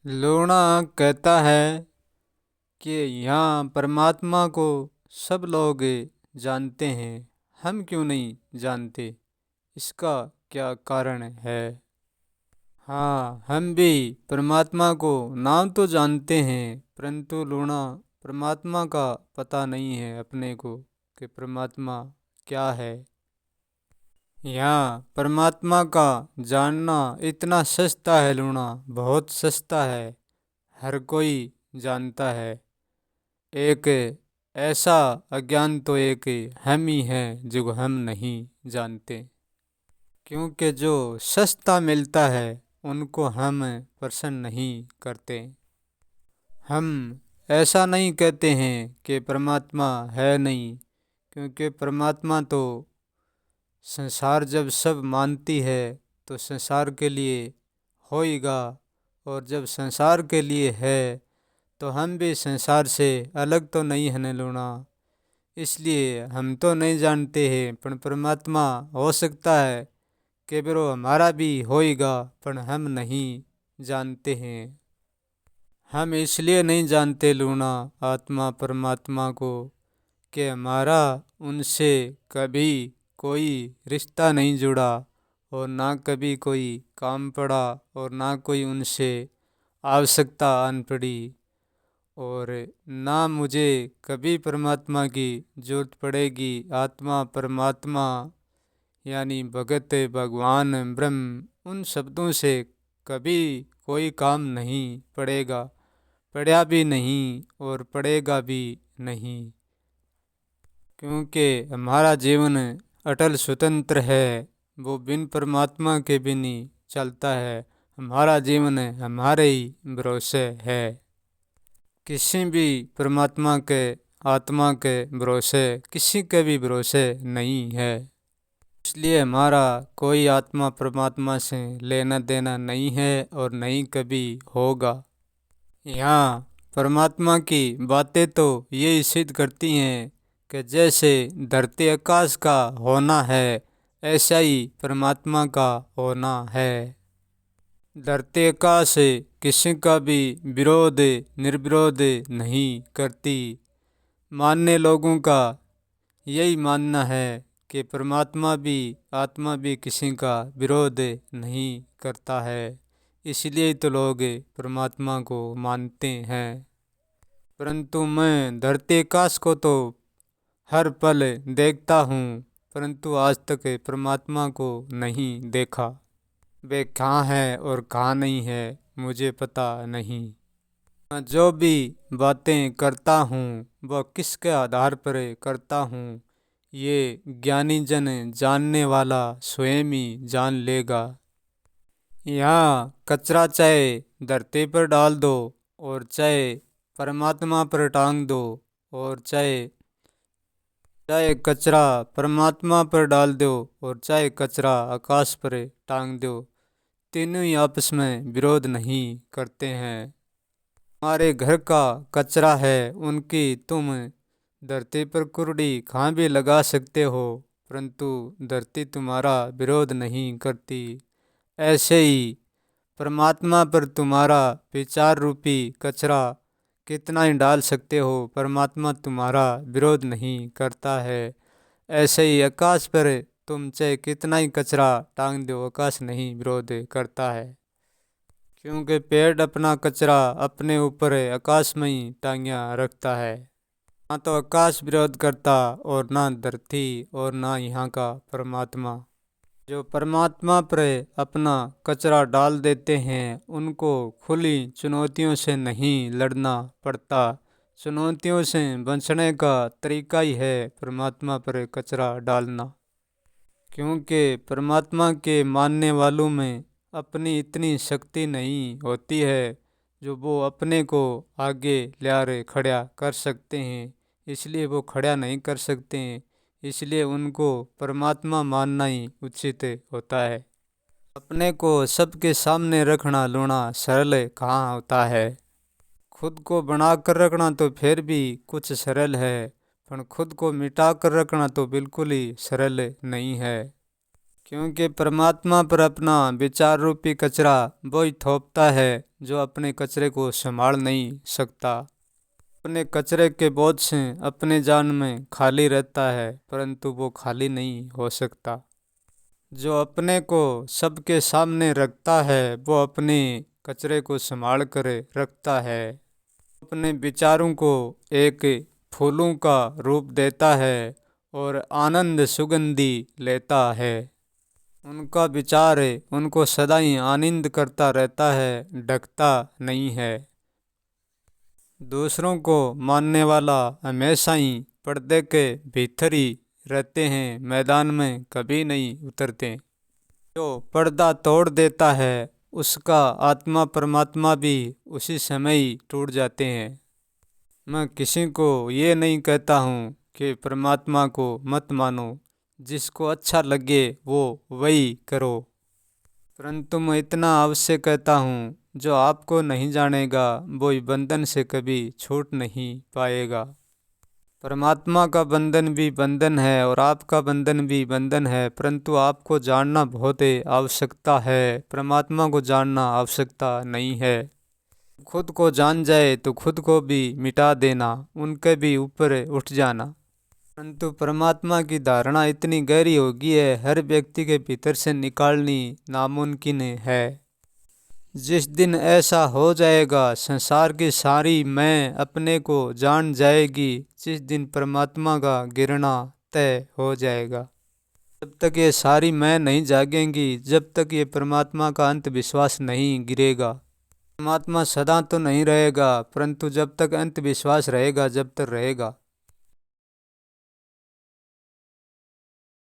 लूणा कहता है कि यहाँ परमात्मा को सब लोग जानते हैं, हम क्यों नहीं जानते? इसका क्या कारण है? हाँ, हम भी परमात्मा को नाम तो जानते हैं, परंतु लूणा परमात्मा का पता नहीं है अपने को कि परमात्मा क्या है। यहाँ परमात्मा का जानना इतना सस्ता है लूणा, बहुत सस्ता है, हर कोई जानता है। एक ऐसा अज्ञान तो एक हम ही है जो हम नहीं जानते, क्योंकि जो सस्ता मिलता है उनको हम पसंद नहीं करते। हम ऐसा नहीं कहते हैं कि परमात्मा है नहीं, क्योंकि परमात्मा तो संसार जब सब मानती है तो संसार के लिए होएगा, और जब संसार के लिए है तो हम भी संसार से अलग तो नहीं है लूणा। इसलिए हम तो नहीं जानते हैं, पर परमात्मा हो सकता है कि ब्रो हमारा भी होएगा, पर हम नहीं जानते हैं। हम इसलिए नहीं जानते लूणा आत्मा परमात्मा को कि हमारा उनसे कभी कोई रिश्ता नहीं जुड़ा, और ना कभी कोई काम पड़ा, और ना कोई उनसे आवश्यकता आन पड़ी, और ना मुझे कभी परमात्मा की जरूरत पड़ेगी। आत्मा परमात्मा यानी भगत भगवान ब्रह्म, उन शब्दों से कभी कोई काम नहीं पड़ेगा, पड़ा भी नहीं और पड़ेगा भी नहीं, क्योंकि हमारा जीवन अटल स्वतंत्र है, वो बिन परमात्मा के भी नहीं चलता है। हमारा जीवन हमारे ही भरोसे है, किसी भी परमात्मा के आत्मा के भरोसे किसी के भी भरोसे नहीं है। इसलिए हमारा कोई आत्मा परमात्मा से लेना देना नहीं है और नहीं कभी होगा। यहाँ परमात्मा की बातें तो यही सिद्ध करती हैं कि जैसे धरती आकाश का होना है, ऐसा ही परमात्मा का होना है। धरती आकाश किसी का भी विरोध निर्विरोध नहीं करती। मानने लोगों का यही मानना है कि परमात्मा भी आत्मा भी किसी का विरोध नहीं करता है, इसलिए तो लोग परमात्मा को मानते हैं। परंतु मैं धरती आकाश को तो हर पल देखता हूँ, परंतु आज तक परमात्मा को नहीं देखा। वे कहाँ है और कहाँ नहीं है मुझे पता नहीं। मैं जो भी बातें करता हूँ वह किसके आधार पर करता हूँ, ये ज्ञानी जन जानने वाला स्वयं ही जान लेगा। यहाँ कचरा चाहे धरती पर डाल दो, और चाहे परमात्मा पर टांग दो, और चाहे चाहे कचरा परमात्मा पर डाल दो, और चाहे कचरा आकाश पर टांग दो, तीनों ही आपस में विरोध नहीं करते हैं। हमारे घर का कचरा है, उनकी तुम धरती पर कुर्डी कहाँ भी लगा सकते हो, परंतु धरती तुम्हारा विरोध नहीं करती। ऐसे ही परमात्मा पर तुम्हारा विचार रूपी कचरा कितना ही डाल सकते हो, परमात्मा तुम्हारा विरोध नहीं करता है। ऐसे ही आकाश पर तुम चाहे कितना ही कचरा टांग दो, आकाश नहीं विरोध करता है, क्योंकि पेड़ अपना कचरा अपने ऊपर आकाश में ही टांगिया रखता है। ना तो आकाश विरोध करता और ना धरती और ना यहाँ का परमात्मा। जो परमात्मा पर अपना कचरा डाल देते हैं उनको खुली चुनौतियों से नहीं लड़ना पड़ता। चुनौतियों से बचने का तरीका ही है परमात्मा पर कचरा डालना, क्योंकि परमात्मा के मानने वालों में अपनी इतनी शक्ति नहीं होती है जो वो अपने को आगे ला रहे खड़ा कर सकते हैं, इसलिए वो खड़ा नहीं कर सकते हैं, इसलिए उनको परमात्मा मानना ही उचित होता है। अपने को सबके सामने रखना लूणा सरल कहाँ होता है। खुद को बना कर रखना तो फिर भी कुछ सरल है, पर खुद को मिटा कर रखना तो बिल्कुल ही सरल नहीं है, क्योंकि परमात्मा पर अपना विचार रूपी कचरा वो ही थोपता है जो अपने कचरे को संभाल नहीं सकता। अपने कचरे के बोझ से अपने जान में खाली रहता है, परंतु वो खाली नहीं हो सकता। जो अपने को सबके सामने रखता है वो अपने कचरे को संभाल कर रखता है। अपने विचारों को एक फूलों का रूप देता है और आनंद सुगंधी लेता है। उनका विचार उनको सदा ही आनंद करता रहता है, ढकता नहीं है। दूसरों को मानने वाला हमेशा ही पर्दे के भीतर ही रहते हैं, मैदान में कभी नहीं उतरते। जो पर्दा तोड़ देता है उसका आत्मा परमात्मा भी उसी समय ही टूट जाते हैं। मैं किसी को ये नहीं कहता हूँ कि परमात्मा को मत मानो, जिसको अच्छा लगे वो वही करो, परंतु मैं इतना अवश्य कहता हूँ जो आपको नहीं जानेगा वो बंधन से कभी छूट नहीं पाएगा। परमात्मा का बंधन भी बंधन है और आपका बंधन भी बंधन है, परंतु आपको जानना बहुत आवश्यकता है, परमात्मा को जानना आवश्यकता नहीं है। खुद को जान जाए तो खुद को भी मिटा देना, उनके भी ऊपर उठ जाना। परंतु परमात्मा की धारणा इतनी गहरी होगी है, हर व्यक्ति के भीतर से निकालनी नामुमकिन है। जिस दिन ऐसा हो जाएगा, संसार की सारी मैं अपने को जान जाएगी, जिस दिन परमात्मा का गिरना तय हो जाएगा। जब तक ये सारी मैं नहीं जागेंगी, जब तक ये परमात्मा का अंत विश्वास नहीं गिरेगा। परमात्मा सदा तो नहीं रहेगा, परंतु जब तक अंत विश्वास रहेगा, जब तक रहेगा।